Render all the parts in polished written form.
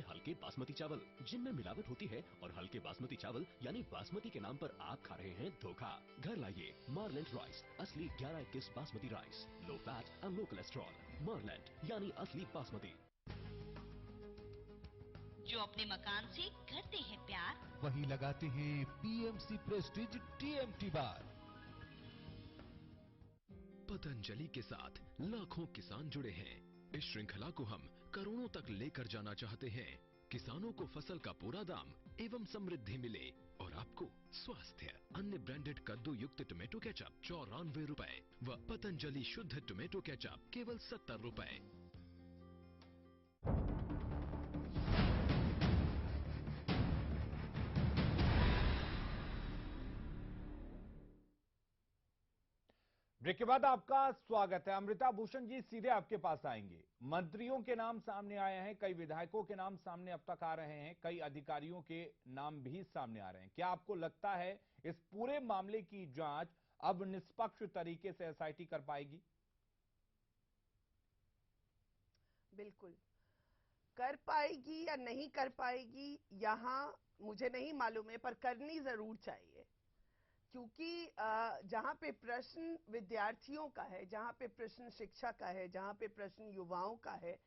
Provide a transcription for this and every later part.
हल्के बासमती चावल जिनमें मिलावट होती है, और हल्के बासमती चावल यानी बासमती के नाम पर आप खा रहे हैं धोखा। घर लाइए मारलैंड राइस, असली 11-21 basmati rice, low fat and low cholesterol. Marland यानी असली बासमती। जो अपने मकान से करते हैं प्यार, वही लगाते हैं पीएमसी प्रेस्टीज टीएमटी बार। पतंजलि के साथ लाखों किसान जुड़े हैं। इस श्रृंखला को हम करोड़ों तक लेकर जाना चाहते हैं। किसानों को फसल का पूरा दाम एवं समृद्धि मिले, और आपको स्वास्थ्य। अन्य ब्रांडेड कद्दू युक्त टोमेटो केचप 94 रुपए व पतंजलि शुद्ध टोमेटो केचप केवल 70 रुपए। ब्रेक के बाद आपका स्वागत है। अमृता भूषण जी सीधे आपके पास आएंगे। मंत्रियों के नाम सामने आए हैं, कई विधायकों के नाम सामने अब तक आ रहे हैं, कई अधिकारियों के नाम भी सामने आ रहे हैं। क्या आपको लगता है इस पूरे मामले की जांच अब निष्पक्ष तरीके से एसआईटी कर पाएगी? बिल्कुल कर पाएगी या नहीं कर पाएगी, यहां मुझे नहीं मालूम है, पर करनी जरूर चाहिए। क्योंकि जहां पे प्रश्न विद्यार्थियों का है, जहां पे प्रश्न शिक्षा का है, जहां पे प्रश्न युवाओं का है,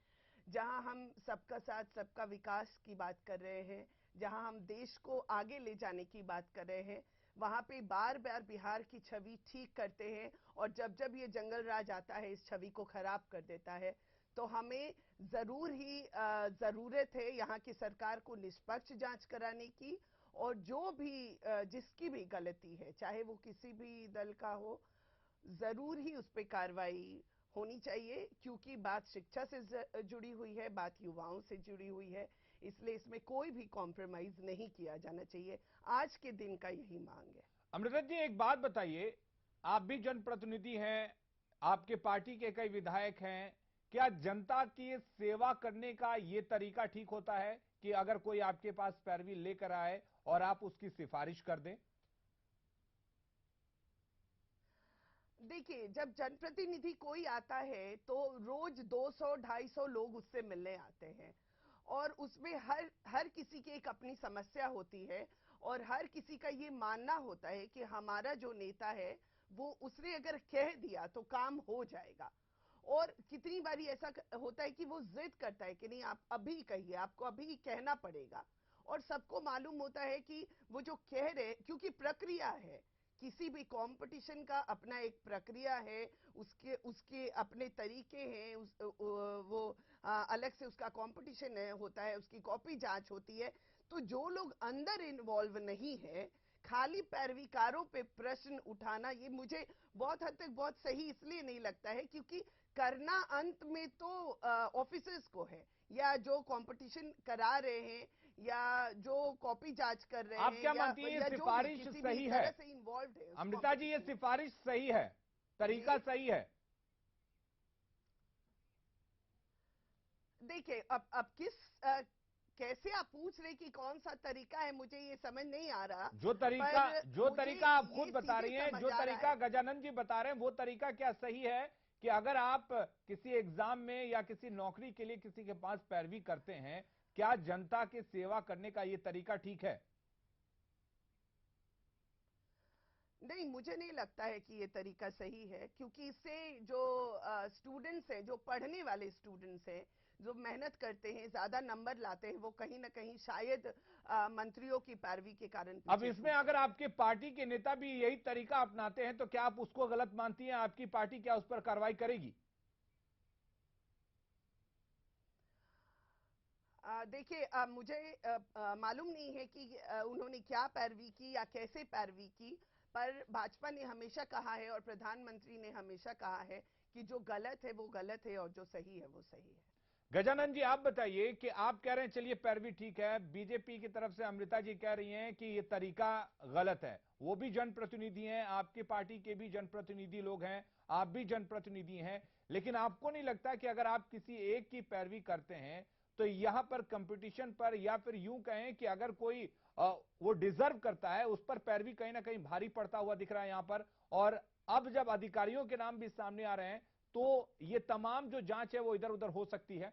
जहां हम सबका साथ सबका विकास की बात कर रहे हैं, जहां हम देश को आगे ले जाने की बात कर रहे हैं, वहां पे बार बार बिहार की छवि ठीक करते हैं, और जब जब ये जंगल राज आता है इस छवि को खराब कर देता है। तो हमें जरूर ही जरूरत है यहाँ की सरकार को निष्पक्ष जांच कराने की, और जो भी जिसकी भी गलती है, चाहे वो किसी भी दल का हो, जरूर ही उस पर कार्रवाई होनी चाहिए। क्योंकि बात शिक्षा से जुड़ी हुई है, बात युवाओं से जुड़ी हुई है, इसलिए इसमें कोई भी कॉम्प्रोमाइज नहीं किया जाना चाहिए। आज के दिन का यही मांग है। अमृता जी एक बात बताइए, आप भी जनप्रतिनिधि हैं, आपके पार्टी के कई विधायक हैं, क्या जनता की सेवा करने का यह तरीका ठीक होता है कि अगर कोई आपके पास पैरवी लेकर आए और आप उसकी सिफारिश कर दें? देखिए, जब जनप्रतिनिधि कोई आता है तो रोज 200-250 लोग उससे मिलने आते हैं, और उसमें हर किसी की एक अपनी समस्या होती है, और हर किसी का ये मानना होता है कि हमारा जो नेता है वो उसने अगर कह दिया तो काम हो जाएगा। और कितनी बारी ऐसा होता है कि वो जिद करता है कि नहीं आप अभी कहिए, आपको अभी कहना पड़ेगा, और सबको मालूम होता है कि वो जो कह रहे, क्योंकि प्रक्रिया है, किसी भी कंपटीशन का अपना एक प्रक्रिया है, उसके अपने तरीके हैं, वो अलग से उसका कंपटीशन है, होता है, उसकी कॉपी जांच होती है। तो जो लोग अंदर इन्वॉल्व नहीं है, खाली पैरवीकारों पे प्रश्न उठाना, ये मुझे बहुत हद तक बहुत सही इसलिए नहीं लगता है, क्योंकि करना अंत में तो ऑफिसर्स को है, या जो कंपटीशन करा रहे हैं, या जो कॉपी जांच कर रहे आप हैं, क्या या मानती हैं ये सिफारिश सही है? से इन्वॉल्व है अमृता जी ये सिफारिश सही है, तरीका सही है? देखिए, अब कैसे आप पूछ रहे कि कौन सा तरीका है, मुझे ये समझ नहीं आ रहा। जो तरीका आप खुद बता रही हैं, जो तरीका गजानन जी बता रहे हैं, वो तरीका क्या सही है कि अगर आप किसी एग्जाम में या किसी नौकरी के लिए किसी के पास पैरवी करते हैं, क्या जनता की सेवा करने का यह तरीका ठीक है? नहीं, मुझे नहीं लगता है कि ये तरीका सही है, क्योंकि इससे जो स्टूडेंट्स हैं, जो पढ़ने वाले स्टूडेंट्स हैं, जो मेहनत करते हैं, ज्यादा नंबर लाते हैं, वो कहीं ना कहीं शायद मंत्रियों की पैरवी के कारण। अब इसमें अगर आपके पार्टी के नेता भी यही तरीका अपनाते हैं तो क्या आप उसको गलत मानती हैं? आपकी पार्टी क्या उस पर कार्रवाई करेगी? देखिए, मुझे मालूम नहीं है कि उन्होंने क्या पैरवी की या कैसे पैरवी की, पर भाजपा ने हमेशा कहा है और प्रधानमंत्री ने हमेशा कहा है कि जो गलत है वो गलत है और जो सही है वो सही है। गजानन जी आप बताइए कि आप कह रहे हैं चलिए पैरवी ठीक है, बीजेपी की तरफ से अमृता जी कह रही हैं कि यह तरीका गलत है। वो भी जनप्रतिनिधि हैं, आपकी पार्टी के भी जनप्रतिनिधि लोग हैं, आप भी जनप्रतिनिधि हैं, लेकिन आपको नहीं लगता कि अगर आप किसी एक की पैरवी करते हैं तो यहां पर कंपटीशन पर, या फिर यूं कहें कि अगर कोई वो डिजर्व करता है उस पर पैरवी कहीं ना कहीं भारी पड़ता हुआ दिख रहा है यहां पर? और अब जब अधिकारियों के नाम भी सामने आ रहे हैं तो ये तमाम जो जांच है वो इधर उधर हो सकती है।